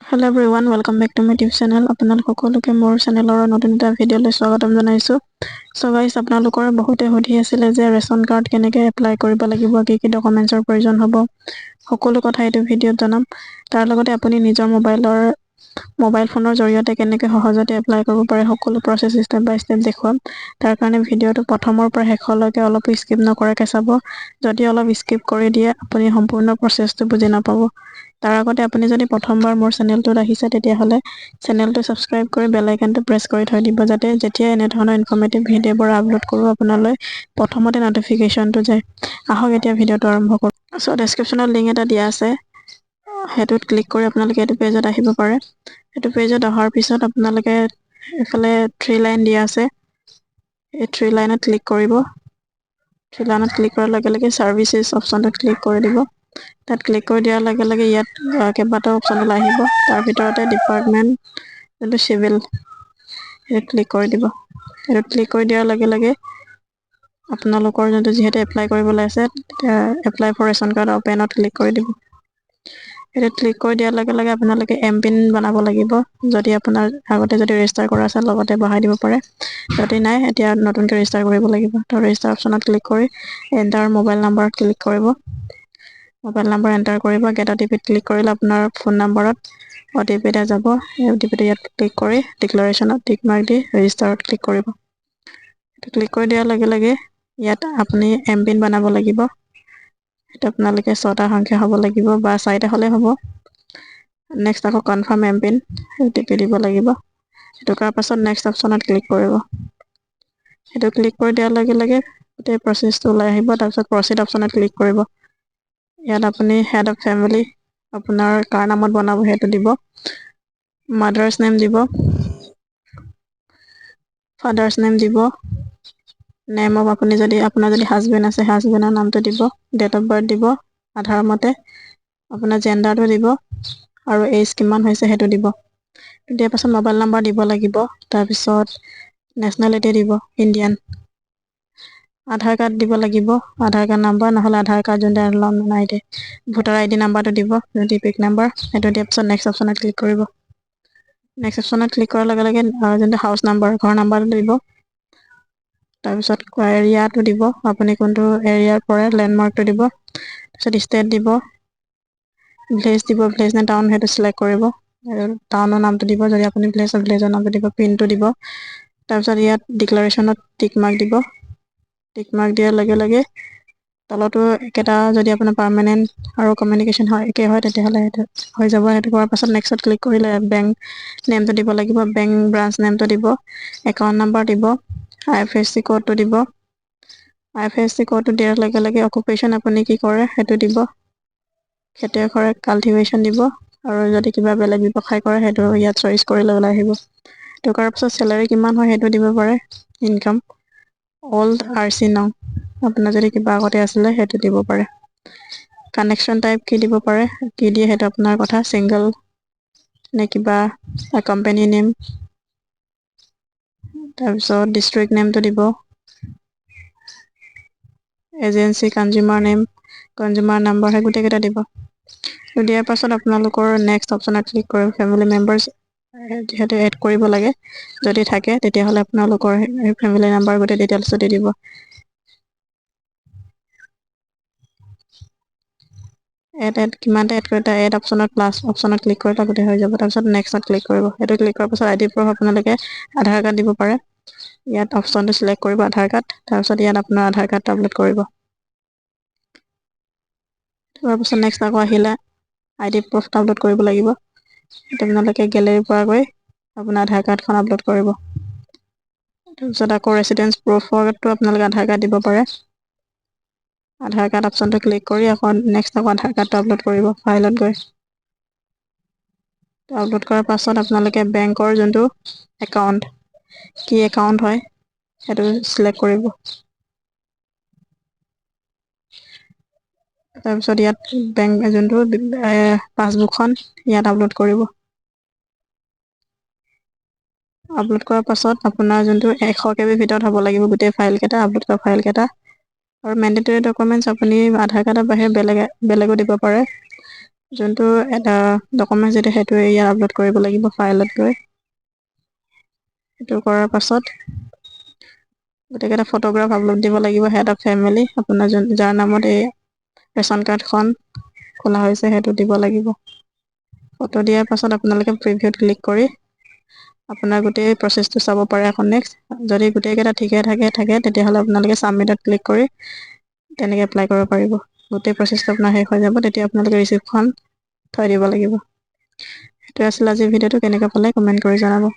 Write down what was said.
Hello' everyone, welcome back to my YouTube channel. আপোনালোক সকলোকে মোৰ চেনেলৰ নতুন এটা ভিডিঅ'লৈ স্বাগতম জনাইছোঁ। চ' গাইজ, আপোনালোকৰ বহুতে সুধি আছিলে যে ৰেচন কাৰ্ড কেনেকৈ এপ্লাই কৰিব লাগিব, কি কি ডকুমেণ্টছৰ প্ৰয়োজন হ'ব, সকলো কথা এইটো ভিডিঅ'ত জনাম। তাৰ লগতে আপুনি নিজৰ মোবাইল ফোনৰ জৰিয়তে কেনেকৈ সহজতে এপ্লাই কৰিব পাৰে সকলো প্ৰচেছ ষ্টেপ বাই ষ্টেপ দেখুৱাম। তাৰ কাৰণে ভিডিঅ'টো প্ৰথমৰ পৰা শেষলৈকে অলপ স্কিপ নকৰাকৈ চাব। যদি অলপ স্কিপ কৰি দিয়ে আপুনি সম্পূৰ্ণ প্ৰচেছটো বুজি নাপাব। তাৰ আগতে আপুনি যদি প্ৰথমবাৰ মোৰ চেনেলটোত আহিছে তেতিয়াহ'লে চেনেলটো ছাবস্ক্ৰাইব কৰি বেল আইকনটো প্ৰেছ কৰি থৈ দিব, যাতে যেতিয়া এনেধৰণৰ ইনফৰ্মেটিভ ভিডিঅ'বোৰ আপলোড কৰোঁ আপোনালৈ প্ৰথমতে নটিফিকেশ্যনটো যায়। আহক এতিয়া ভিডিঅ'টো আৰম্ভ কৰোঁ। চ' ডেছক্ৰিপশ্যনত লিংক এটা দিয়া আছে, সেইটোত ক্লিক কৰি আপোনালোকে এইটো পেজত আহিব পাৰে। এইটো পেজত অহাৰ পিছত আপোনালোকে এইফালে 3 লাইন দিয়া আছে, এই 3 লাইনত ক্লিক কৰিব। 3 লাইনত ক্লিক কৰাৰ লগে লগে ছাৰ্ভিচেছ অপশ্যনটোত ক্লিক কৰি দিব। তাত ক্লিক কৰি দিয়াৰ লগে লগে ইয়াত কেইবাটাও অপশ্যন ওলাই আহিব। তাৰ ভিতৰতে ডিপাৰ্টমেণ্ট যোনটো চিভিল, সেইটোত ক্লিক কৰি দিব। সেইটোত ক্লিক কৰি দিয়াৰ লগে লগে আপোনালোকৰ যোনটো যিহেতু এপ্লাই কৰিবলৈ আছে, এপ্লাই ফৰ ৰেচন কাৰ্ড অপেনত ক্লিক কৰি দিব। সেইটোত ক্লিক কৰি দিয়াৰ লগে লগে আপোনালোকে এমপিন বনাব লাগিব। যদি আপোনাৰ আগতে যদি ৰেজিষ্টাৰ কৰা আছে লগতে বঢ়াই দিব পাৰে, যদি নাই এতিয়া নতুনকৈ ৰেজিষ্টাৰ কৰিব লাগিব। তো ৰেজিষ্টাৰ অপশ্যনত ক্লিক কৰি এণ্টাৰ মোবাইল নাম্বাৰত ক্লিক কৰিব। মোবাইল নাম্বাৰ এণ্টাৰ কৰিব। গেট অ'টিপিত ক্লিক কৰিলে আপোনাৰ ফোন নাম্বাৰত অ'টিপি এটা যাব। সেই অ'টিপিটো ইয়াত ক্লিক কৰি ডিক্লাৰেশ্যনত টিক মাৰ্ক দি ৰেজিষ্টাৰত ক্লিক কৰিব। ক্লিক কৰি দিয়াৰ লগে লগে ইয়াত আপুনি এমপিন বনাব লাগিব। সেইটো আপোনালোকে 6টা সংখ্যা হ'ব লাগিব বা 4টা হ'লেই হ'ব। নেক্সট আকৌ কনফাৰ্ম এমপিন টিপি দিব লাগিব। সেইটো কৰাৰ পাছত নেক্সট অপশ্যনত ক্লিক কৰিব। সেইটো ক্লিক কৰি দিয়াৰ লগে লগে গোটেই প্ৰচেছটো ওলাই আহিব। তাৰপিছত প্ৰচিড অপশ্যনত ক্লিক কৰিব। ইয়াত আপুনি হেড অফ ফেমিলি আপোনাৰ কাৰ নামত বনাব সেইটো দিব, মাডাৰ্ছ নেম দিব, ফাদাৰ্ছ নেম দিব, নেম অফ আপোনাৰ যদি হাজবেণ্ড আছে হাজবেণ্ডৰ নামটো দিব, ডেট অফ বাৰ্থ দিব, আধাৰ মতে আপোনাৰ জেণ্ডাৰটো দিব আৰু এইজ কিমান হৈছে সেইটো দিব। দিয়াৰ পাছত মোবাইল নাম্বাৰ দিব লাগিব। তাৰপিছত নেশ্যনেলিটি দিব ইণ্ডিয়ান, আধাৰ কাৰ্ড দিব লাগিব, আধাৰ কাৰ্ড নাম্বাৰ নহ'লে আধাৰ কাৰ্ড যোনটো আইডি ভোটাৰ আইডি নাম্বাৰটো দিব, পিক নাম্বাৰ সেইটো দিয়াৰ পিছত নেক্সট অপশ্যনত ক্লিক কৰিব। নেক্সট অপশ্যনত ক্লিক কৰাৰ লগে লগে যোনটো হাউচ নাম্বাৰ ঘৰ নাম্বাৰটো দিব। তাৰপিছত এৰিয়াটো দিব, আপুনি কোনটো এৰিয়াৰ পৰে লেণ্ডমাৰ্কটো দিব। তাৰপিছত ষ্টেট দিব, ভিলেজ দিব, ভিলেজ নে টাউন সেইটো চিলেক্ট কৰিব। টাউনৰ নামটো দিব, যদি আপুনি ভিলেজৰ নামটো দিব, পিনটো দিব। তাৰপিছত ইয়াত ডিক্লাৰেশ্যনত টিক মাৰ্ক দিব। টিক মাৰ্ক দিয়াৰ লগে লগে তলতো একেটা যদি আপোনাৰ পাৰ্মানেণ্ট আৰু কমিউনিকেশ্যন হয় একেই হয় তেতিয়াহ'লে সেইটো হৈ যাব। সেইটো কৰাৰ পাছত নেক্সটত ক্লিক কৰিলে বেংক নেমটো দিব লাগিব, বেংক ব্ৰাঞ্চ নেমটো দিব, একাউণ্ট নাম্বাৰ দিব, IFSC ক'ডটো দিব। IFSC ক'ডটো দিয়াৰ লগে লগে অকুপেশ্যন আপুনি কি কৰে সেইটো দিব, খেতিয়ক কৰে কাল্টিভেশ্যন দিব, আৰু যদি কিবা বেলেগ ব্যৱসায় কৰে সেইটো ইয়াত চইচ কৰিলে ওলাই আহিব। সেইটো কৰাৰ পাছত চেলাৰী কিমান হয় সেইটো দিব পাৰে, ইনকাম, অল্ড RC নং আপোনাৰ যদি কিবা আগতে আছিলে সেইটো দিব পাৰে। কানেকশ্যন টাইপ কি দিব পাৰে, কি দিয়ে সেইটো আপোনাৰ কথা, ছিংগল নে কিবা কোম্পানী নেম, তাৰপিছত ডিষ্ট্ৰিক্ট নেমটো দিব, agency consumer name, consumer number সেই গোটেইকেইটা দিব। দিয়াৰ পাছত আপোনালোকৰ নেক্সট অপশ্যনত ক্লিক কৰিব। ফেমিলি মেম্বাৰ্ছ যিহেতু এড কৰিব লাগে, যদি থাকে তেতিয়াহ'লে আপোনালোকৰ ফেমিলি নাম্বাৰ গোটেই ডিটেইলছটো দি দিব। কিমানটা এড কৰে এড অপশ্যনত প্লাছ অপশ্যনত ক্লিক কৰিলে গোটেই হৈ যাব। তাৰপিছত নেক্সটত ক্লিক কৰিব। সেইটো ক্লিক কৰাৰ পাছত ID প্ৰুফ আপোনালোকে আধাৰ কাৰ্ড দিব পাৰে। ইয়াত অপশ্যনটো চিলেক্ট কৰিব আধাৰ কাৰ্ড, তাৰপিছত ইয়াত আপোনাৰ আধাৰ কাৰ্ডটো আপলোড কৰিব। তাৰপিছত নেক্সট আকৌ আহিলে ID প্ৰুফ আপলোড কৰিব লাগিব। আপোনালোকে গেলেৰীৰ পৰা গৈ আপোনাৰ আধাৰ কাৰ্ডখন আপলোড কৰিব। তাৰপিছত আকৌ ৰেচিডেঞ্চ প্ৰুফতো আপোনালোকে আধাৰ কাৰ্ড দিব পাৰে। আধাৰ কাৰ্ড অপশ্যনটো ক্লিক কৰি আকৌ নেক্সট আকৌ আধাৰ কাৰ্ডটো আপলোড কৰিব ফাইলত গৈ। আপলোড কৰাৰ পাছত আপোনালোকে বেংকৰ যোনটো একাউণ্ট, কি একাউণ্ট হয় সেইটো চিলেক্ট কৰিব। তাৰপিছত ইয়াত বেংক যোনটো পাছবুকখন ইয়াত আপলোড কৰিব। আপলোড কৰাৰ পাছত আপোনাৰ যোনটো 100 KB ভিতৰত হ'ব লাগিব গোটেই ফাইলকেইটা, আপলোড কৰা ফাইলকেইটা। আৰু মেণ্ডেটৰী ডকুমেণ্টছ আপুনি আধাৰ কাৰ্ডৰ বাহিৰে বেলেগো দিব পাৰে। যোনটো এটা ডকুমেণ্ট যেতিয়া সেইটো ইয়াত আপলোড কৰিব লাগিব ফাইলত গৈ। সেইটো কৰাৰ পাছত গোটেইকেইটা ফটোগ্ৰাফ আপলোড দিব লাগিব হেড অফ ফেমিলি, আপোনাৰ যাৰ নামত এই ৰেচন কাৰ্ডখন খোলা হৈছে সেইটো দিব লাগিব। ফটো দিয়াৰ পাছত আপোনালোকে প্ৰিভিউত ক্লিক কৰি আপোনাৰ গোটেই প্ৰচেছটো চাব পাৰে আকৌ নেক্সট। যদি গোটেইকেইটা ঠিকে থাকে তেতিয়াহ'লে আপোনালোকে ছাবমিটত ক্লিক কৰি তেনেকৈ এপ্লাই কৰিব পাৰিব। গোটেই প্ৰচেছটো আপোনাৰ শেষ হৈ যাব, তেতিয়া আপোনালোকে ৰিচিপ্টখন থৈ দিব লাগিব। সেইটোৱে আছিল আজিৰ ভিডিঅ'টো, কেনেকৈ পালে কমেণ্ট কৰি জনাব।